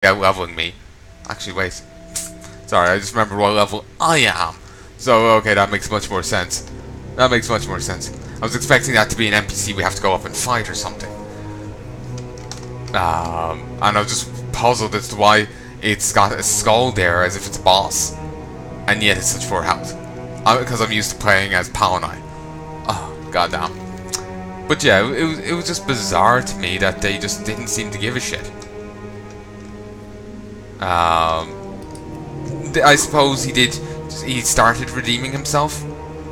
leveling me. Actually, wait. Sorry, I just remembered what level I am. So, okay, that makes much more sense. That makes much more sense. I was expecting that to be an NPC we have to go up and fight or something. And I was just puzzled as to why it's got a skull there as if it's a boss. And yet it's such poor health. Because I'm used to playing as Palnai. Oh, goddamn. But yeah, it was just bizarre to me that they just didn't seem to give a shit. I suppose he started redeeming himself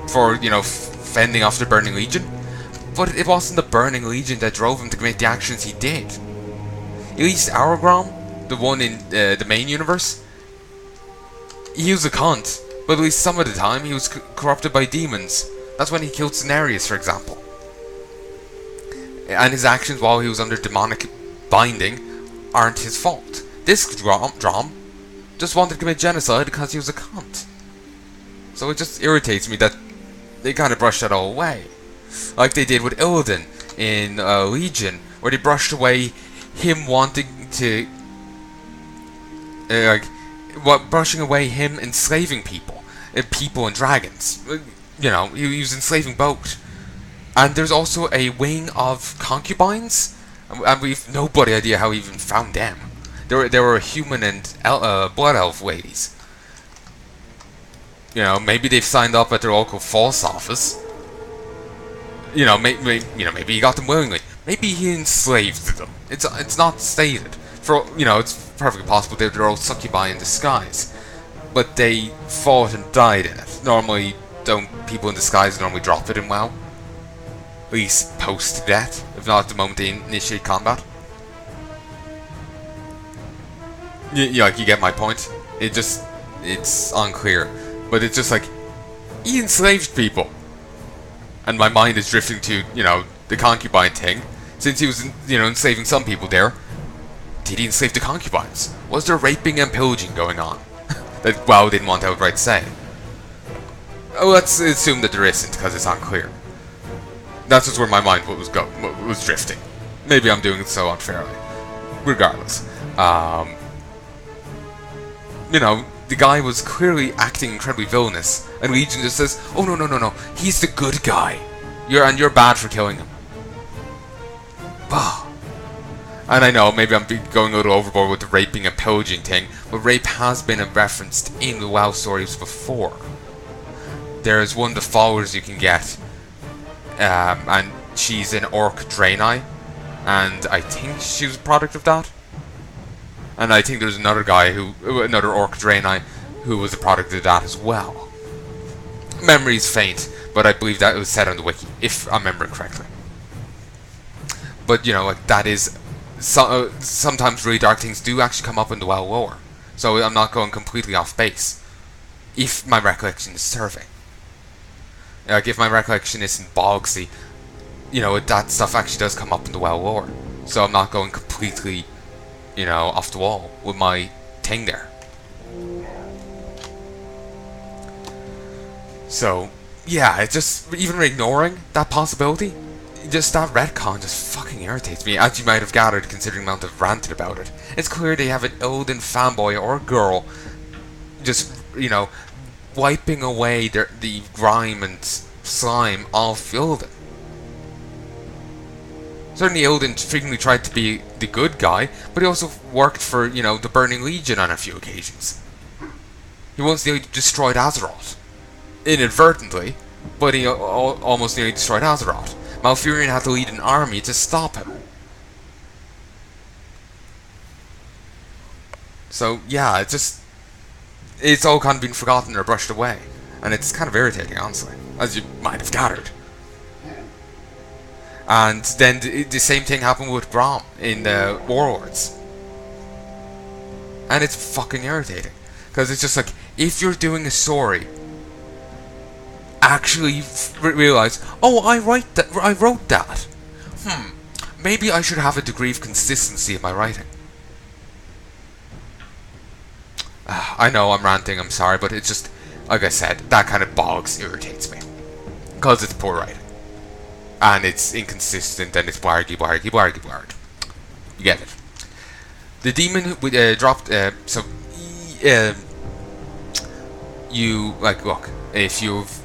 for, you know, fending off the Burning Legion. But it wasn't the Burning Legion that drove him to commit the actions he did. At least Aragorn, the one in the main universe, he was a cunt. But at least some of the time he was corrupted by demons. That's when he killed Cenarius, for example. And his actions while he was under demonic binding aren't his fault. This Drom just wanted to commit genocide because he was a cunt. So it just irritates me that they kind of brushed that all away. Like they did with Illidan in Legion, where they brushed away him wanting to... brushing away him enslaving people. People and dragons. You know, he was enslaving both. And there's also a wing of concubines, and we've nobody idea how he even found them. There were human and blood elf ladies. You know, maybe they've signed up at their local false office. You know, maybe he got them willingly. Maybe he enslaved them. It's not stated. For you know, it's perfectly possible they're all succubi in disguise, but they fought and died in it. Normally, don't people in disguise normally drop it in WoW? At least post death, if not at the moment they initiate combat. You get my point. It's unclear, but it's just like he enslaved people, and my mind is drifting to the concubine thing. Since he was enslaving some people there, did he enslave the concubines? Was there raping and pillaging going on that WoW didn't want to outright say? Oh, let's assume that there isn't, because it's unclear. That's just where my mind was drifting. Maybe I'm doing it so unfairly. Regardless, the guy was clearly acting incredibly villainous, and Legion just says, "Oh no, he's the good guy. You're bad for killing him." Bah. And I know maybe I'm going a little overboard with the raping and pillaging thing, but rape has been referenced in the WoW stories before. There is one of the followers you can get, and she's an Orc Draenei, and I think she was a product of that. And I think there's another Orc Draenei, who was a product of that as well. Memory's faint, but I believe that it was said on the wiki, if I'm remembering correctly. But that is sometimes really dark things do actually come up in the WoW lore, so I'm not going completely off base, if my recollection is serving. If my recollection isn't bogsy, that stuff actually does come up in the WoW lore, so I'm not going completely off the wall with my thing there. So yeah, it's just even ignoring that possibility. Just that retcon just fucking irritates me, as you might have gathered considering the amount I've ranted about it. It's clear they have an Illidan fanboy or girl just, wiping away the grime and slime off Illidan. Certainly Illidan frequently tried to be the good guy, but he also worked for, the Burning Legion on a few occasions. He once nearly destroyed Azeroth. Inadvertently, but he almost nearly destroyed Azeroth. Malfurion had to lead an army to stop him. So yeah, it's all kind of been forgotten or brushed away, and it's kind of irritating, honestly, as you might have gathered. And then the same thing happened with Braum in the Warlords, and it's fucking irritating, because it's just like, if you're doing a story, actually realize, oh, I wrote that. Maybe I should have a degree of consistency in my writing. I know I'm ranting, I'm sorry, but it's just, like I said, that kind of irritates me. Because it's poor writing. And it's inconsistent, and it's blargy. You get it. The demon dropped. You like look. If you've,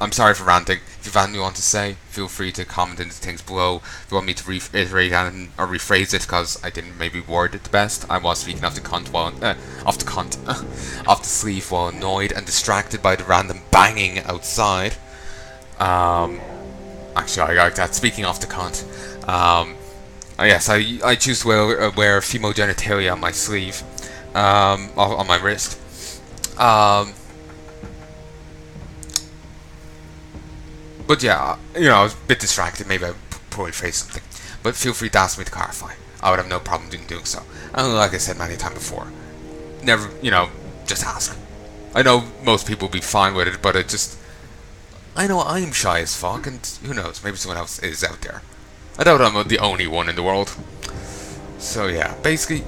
I'm sorry for ranting. If you've anything you want to say, feel free to comment in the things below. If you want me to reiterate and or rephrase it, because I didn't maybe word it the best. I was speaking off the off the sleeve while annoyed and distracted by the random banging outside. Actually, I like that. Speaking off the cunt. Yes, I choose to wear female genitalia on my sleeve, on my wrist. But yeah, you know, I was a bit distracted. Maybe I poorly phrased something. But feel free to ask me to clarify. I would have no problem doing so. And like I said many times before, never, you know, just ask. I know most people will be fine with it, but it just, I know I'm shy as fuck, and who knows, maybe someone else is out there. I doubt I'm the only one in the world. So yeah, basically,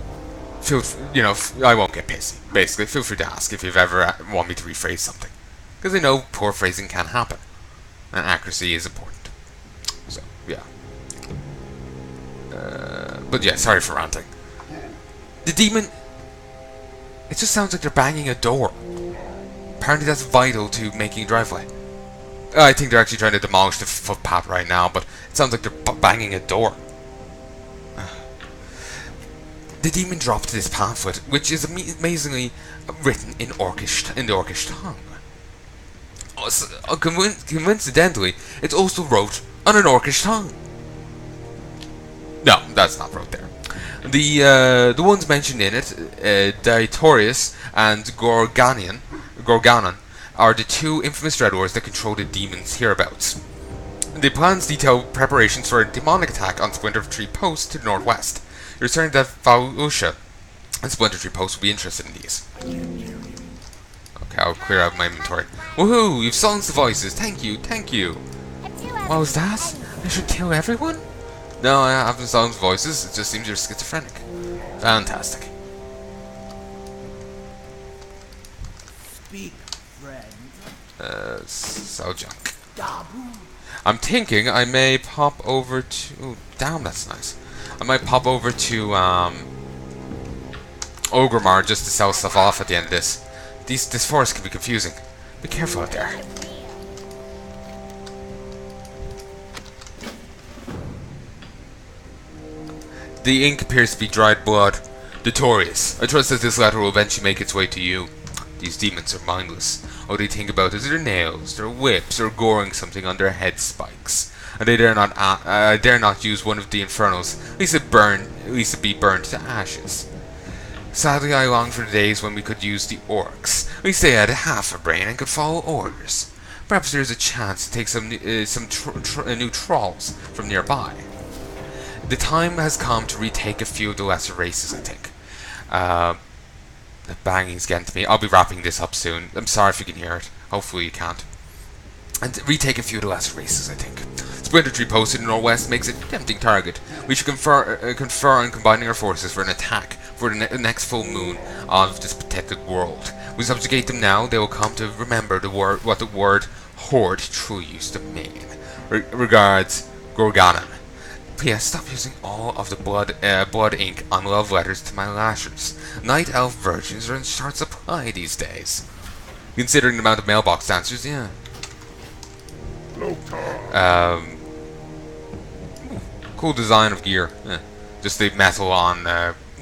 I won't get pissy. Basically, feel free to ask if you've ever want me to rephrase something. Because I know poor phrasing can happen. And accuracy is important. So, yeah. But yeah, sorry for ranting. The demon, it just sounds like they're banging a door. Apparently that's vital to making a driveway. I think they're actually trying to demolish the footpath right now, but it sounds like they're banging a door. The demon dropped this pamphlet, which is amazingly written in the Orcish tongue. Coincidentally, it's also wrote on an Orcish tongue. No, that's not wrote there. The ones mentioned in it, Daitorius and Gorganon, are the two infamous dreadlords that control the demons hereabouts. The plans detail preparations for a demonic attack on Splinter Tree Post to the northwest. You're certain that Valusha and Splinter Tree Post will be interested in these. Okay, I'll clear out my inventory. Woohoo! You've silenced the voices. Thank you, thank you. What was that? I should kill everyone? No, I haven't silenced voices. It just seems you're schizophrenic. Fantastic. Speak, friend. So junk. I'm thinking I may pop over to... Ooh, damn, that's nice. I might pop over to, Ogremar just to sell stuff off at the end of this. This forest can be confusing. Be careful out there. The ink appears to be dried blood. Notorious. I trust that this letter will eventually make its way to you. These demons are mindless. All they think about is their nails, their whips, or goring something on their head spikes. And they dare not use one of the infernos, at least it be burned to ashes. Sadly, I long for the days when we could use the orcs. At least they had half a brain and could follow orders. Perhaps there's a chance to take some new trolls from nearby. The time has come to retake a few of the lesser races, I think. The banging's getting to me. I'll be wrapping this up soon. I'm sorry if you can hear it. Hopefully you can't. And retake a few of the lesser races, I think. Splinter Tree Post in the northwest makes a tempting target. We should confer on combining our forces for an attack for the next full moon of this protected world. We subjugate them now, they will come to remember what the word horde truly used to mean. Regards, Gorganon. P.S. Stop using all of the blood ink on love letters to my lashers. Night elf virgins are in short supply these days. Considering the amount of mailbox dancers, yeah. Cool design of gear. Yeah. Just the metal on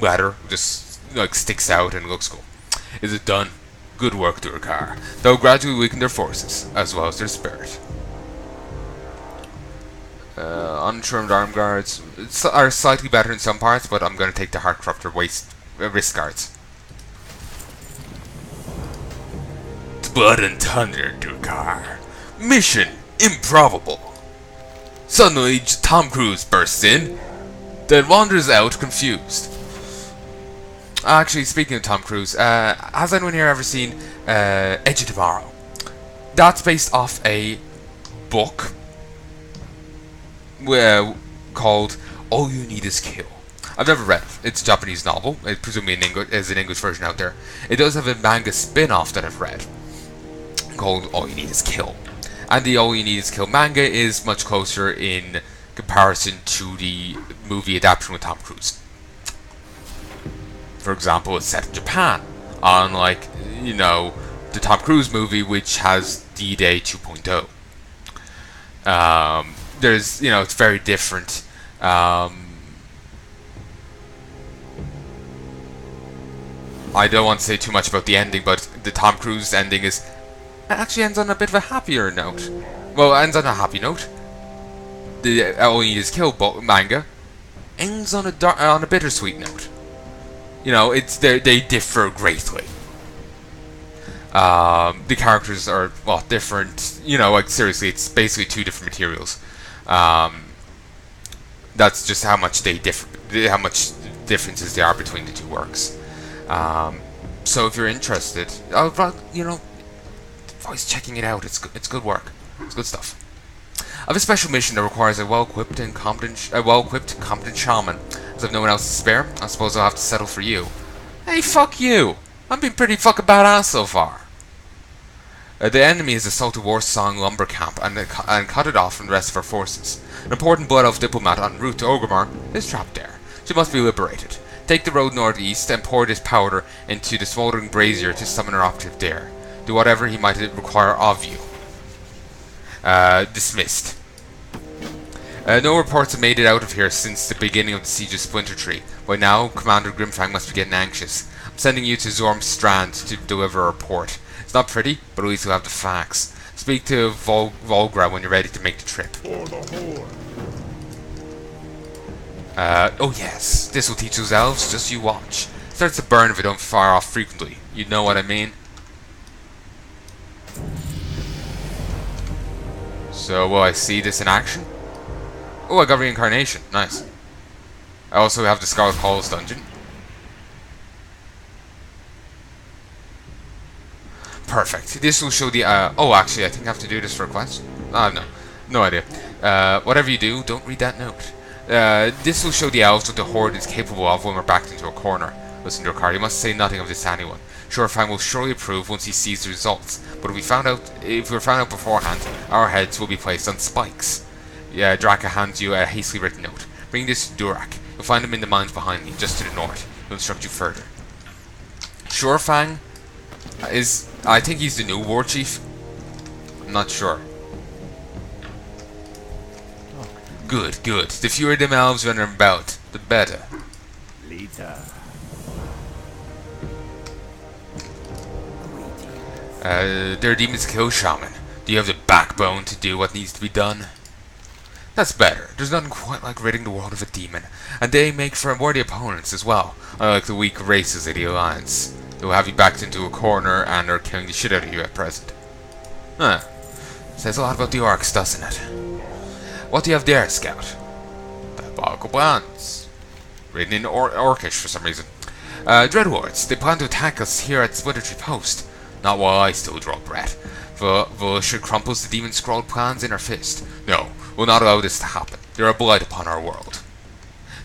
leather just like sticks out and looks cool. Is it done? Good work, Durcar. They'll gradually weaken their forces as well as their spirit. Untrimmed arm guards are slightly better in some parts, but I'm going to take the heart corruptor wrist guards. Blood and thunder, Durcar. Mission improbable. Suddenly, Tom Cruise bursts in, then wanders out confused. Actually, speaking of Tom Cruise, has anyone here ever seen Edge of Tomorrow? That's based off a book called All You Need Is Kill. I've never read it. It's a Japanese novel. It presumably is an English version out there. It does have a manga spin-off that I've read called All You Need Is Kill. And the All You Need Is Kill manga is much closer in comparison to the movie adaptation with Tom Cruise. For example, it's set in Japan, unlike, you know, the Tom Cruise movie, which has D-Day 2.0. There's, you know, it's very different. I don't want to say too much about the ending, but the Tom Cruise ending actually ends on a bit of a happier note. Well, it ends on a happy note. The All You Need Is Kill manga ends on a bittersweet note. You know, they differ greatly. The characters are, well, different. You know, like, seriously, it's basically two different materials. That's just how much they differ, how much differences there are between the two works. So if you're interested, you know, always checking it out. It's good work. It's good stuff. I have a special mission that requires a well-equipped and competent shaman. As I've no one else to spare, I suppose I'll have to settle for you. Hey, fuck you! I'm being pretty fucking badass so far. The enemy has assaulted Warsong lumber camp and cut it off from the rest of our forces. An important Blood Elf diplomat en route to Orgrimmar is trapped there. She must be liberated. Take the road northeast and pour this powder into the smoldering brazier to summon our operative there. Do whatever he might require of you. Dismissed. No reports have made it out of here since the beginning of the siege of Splinter Tree. By now, Commander Grimfang must be getting anxious. I'm sending you to Zorm Strand to deliver a report. It's not pretty, but at least we'll have the facts. Speak to Volgra when you're ready to make the trip. Oh yes, this will teach those elves, just you watch. Starts to burn if we don't fire off frequently. You know what I mean? So, will I see this in action? Oh, I got reincarnation. Nice. I also have the Scarlet Halls dungeon. Perfect. This will show the, oh, actually, I think I have to do this for a quest. No. No idea. Whatever you do, don't read that note. This will show the elves what the Horde is capable of when we're backed into a corner. Listen, Durcar, you must say nothing of this to anyone. Shorefang will surely approve once he sees the results, but if we're found out beforehand, our heads will be placed on spikes. Yeah, Draka hands you a hastily written note. Bring this to Durak. You'll find him in the mines behind me, just to the north. He'll instruct you further. Shorefang is, I think he's the new war chief. I'm not sure. Good. The fewer them elves running about, the better. Later. There are demons to kill, shaman. Do you have the backbone to do what needs to be done? That's better. There's nothing quite like ridding the world of a demon, and they make for worthy opponents as well, unlike the weak races of the Alliance. They will have you backed into a corner and are killing the shit out of you at present. Huh. Says a lot about the orcs, doesn't it? What do you have there, Scout? Diabolical plans. Written in Orcish for some reason. Dreadlords, they plan to attack us here at Splinter Tree Post. Not while I still draw breath. Volition crumples the demon-scrawled plans in her fist. No, we'll not allow this to happen. They're a blight upon our world.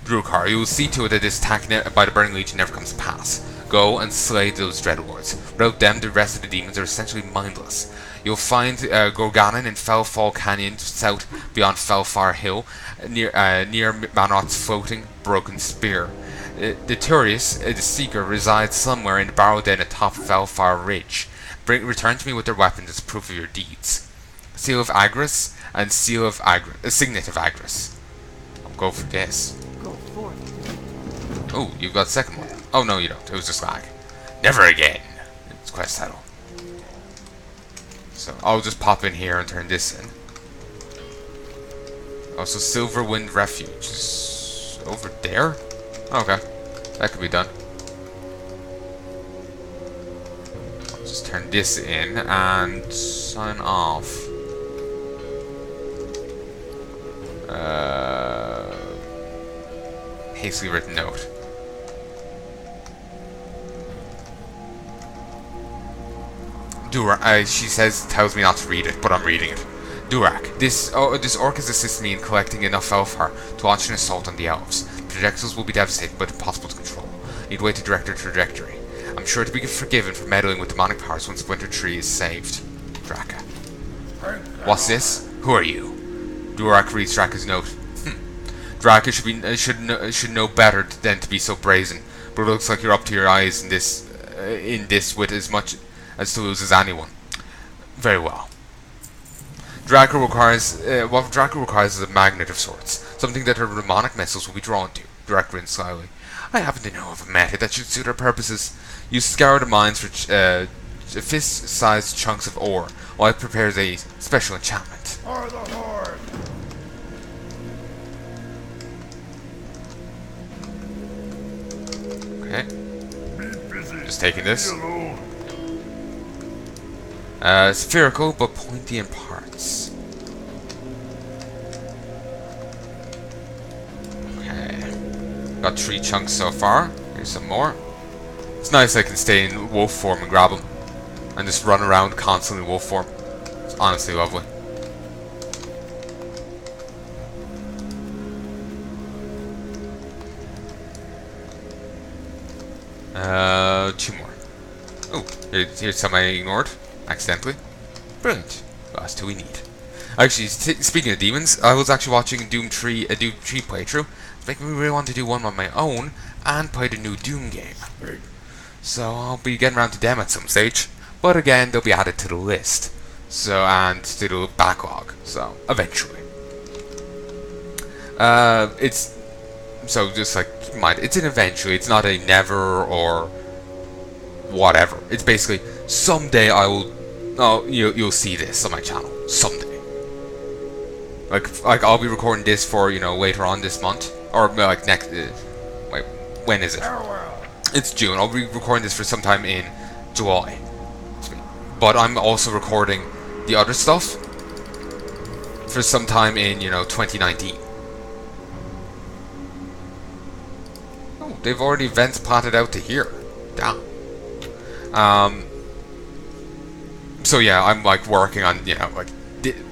Durcar, you will see to it that this attack by the Burning Legion never comes to pass. Go and slay those Dreadlords. Without them, the rest of the demons are essentially mindless. You'll find Gorganon in Fellfall Canyon south beyond Fellfar Hill, near Manot's floating, broken spear. The Turius, the Seeker, resides somewhere in the barrow den atop Fellfar Ridge. Return to me with their weapons as proof of your deeds. Seal of Agris and Signet of Agris. I'll go for this. Go forth. Oh, you've got the second one. Oh no, you don't. It was just lag. Never again. It's quest title. So I'll just pop in here and turn this in. Also, Silverwind Refuge is over there. Okay, that could be done. I'll just turn this in and sign off. Hastily written note. Durak, she tells me not to read it, but I'm reading it. Durak, this orc has assisted me in collecting enough Elfar to launch an assault on the elves. Projectiles will be devastating, but impossible to control. Need a way to direct their trajectory. I'm sure to be forgiven for meddling with demonic powers when Splinter Tree is saved. Draka. What's this? Who are you? Durak reads Draka's note. Draka should know better than to be so brazen, but it looks like you're up to your eyes in this with as much as to lose as anyone. Very well. Durcar requires what Durcar requires is a magnet of sorts, something that her demonic missiles will be drawn to. Durcar grinned slyly. I happen to know of a method that should suit our purposes. You scour the mines for fist-sized chunks of ore, while it prepares a special enchantment. For the Horde! Okay. Be busy. Just taking this. Leave me alone. Spherical but pointy in parts. Okay. Got 3 chunks so far. Here's some more. It's nice I can stay in wolf form and grab them. And just run around constantly in wolf form. It's honestly lovely. 2 more. Oh, here's some I ignored. Accidentally. Brilliant. Last 2 we need. Actually, speaking of demons, I was actually watching a Doom 3 playthrough. It's making me really want to do one on my own and play the new Doom game. So I'll be getting around to them at some stage. But again, they'll be added to the list. So, and to the backlog. So, eventually. It's... So, just like, keep in mind, it's an eventually. It's not a never or whatever. It's basically, someday I will... Oh, you'll see this on my channel. Someday. Like I'll be recording this for, later on this month. Or, like, next... wait, when is it? Farewell. It's June. I'll be recording this for sometime in July. But I'm also recording the other stuff for sometime in, 2019. Oh, they've already vents plotted out to here. Damn. So yeah, I'm like working on, like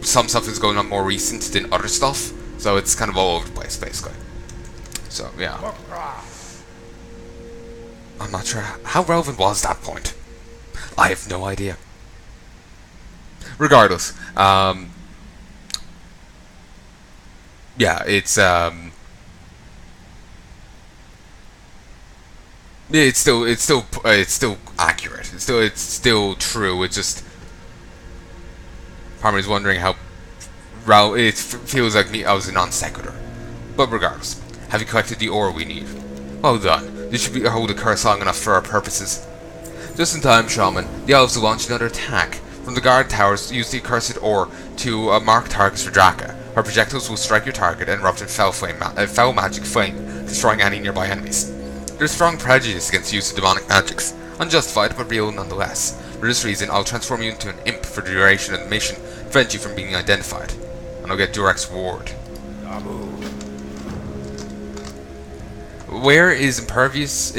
some stuff is going on more recent than other stuff. So it's kind of all over the place, basically. So yeah. I'm not sure how relevant was that point. I have no idea. Regardless, yeah, it's still accurate. It's still true. It's just part of me is wondering how it feels like I was a non sequitur. But regardless, have you collected the ore we need? Well done. This should hold a curse long enough for our purposes. Just in time, Shaman. The elves will launch another attack. From the guard towers, use the accursed ore to mark targets for Draka. Her projectiles will strike your target and erupt in foul magic flame, destroying any nearby enemies. There's strong prejudice against use of demonic magics, unjustified but real nonetheless. For this reason, I'll transform you into an imp for the duration of the mission, prevent you from being identified, and I'll get Durak's reward. Where is impervious?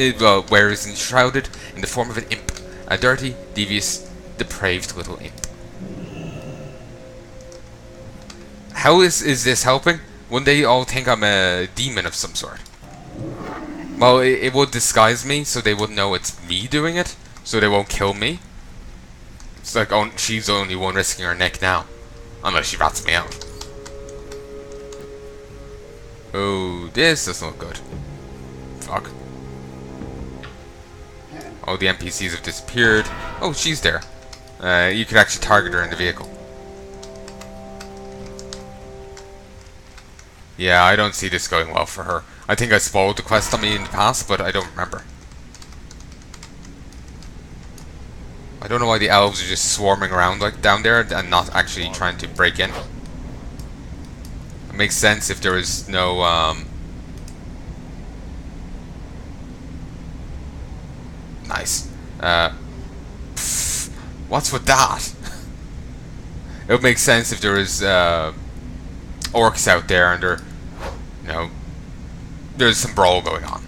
Where is enshrouded in the form of an imp, a dirty, devious, depraved little imp. How is this helping? Wouldn't they all think I'm a demon of some sort? Well, it would disguise me, so they wouldn't know it's me doing it, so they won't kill me. It's like, oh, she's the only one risking her neck now, unless she rats me out. Oh, this doesn't look good. Fuck. Oh, the NPCs have disappeared. Oh, she's there. You could actually target her in the vehicle. Yeah, I don't see this going well for her. I think I spoiled the quest on me in the past, but I don't remember. I don't know why the elves are just swarming around like down there and not actually trying to break in. It makes sense if there is no nice. What's with that? It would make sense if there is orcs out there and there's some brawl going on.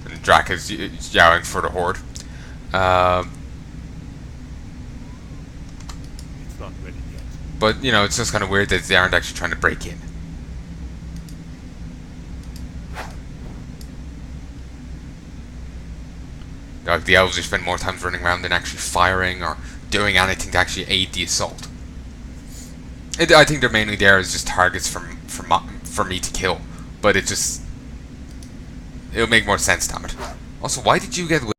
And Drak is yowling for the horde. It's not ready yet. But, it's just kind of weird that they aren't actually trying to break in. Like, the elves just spend more time running around than actually firing or doing anything to actually aid the assault. I think they're mainly there as just targets for me to kill. But it'll make more sense, damn it. Also, why did you get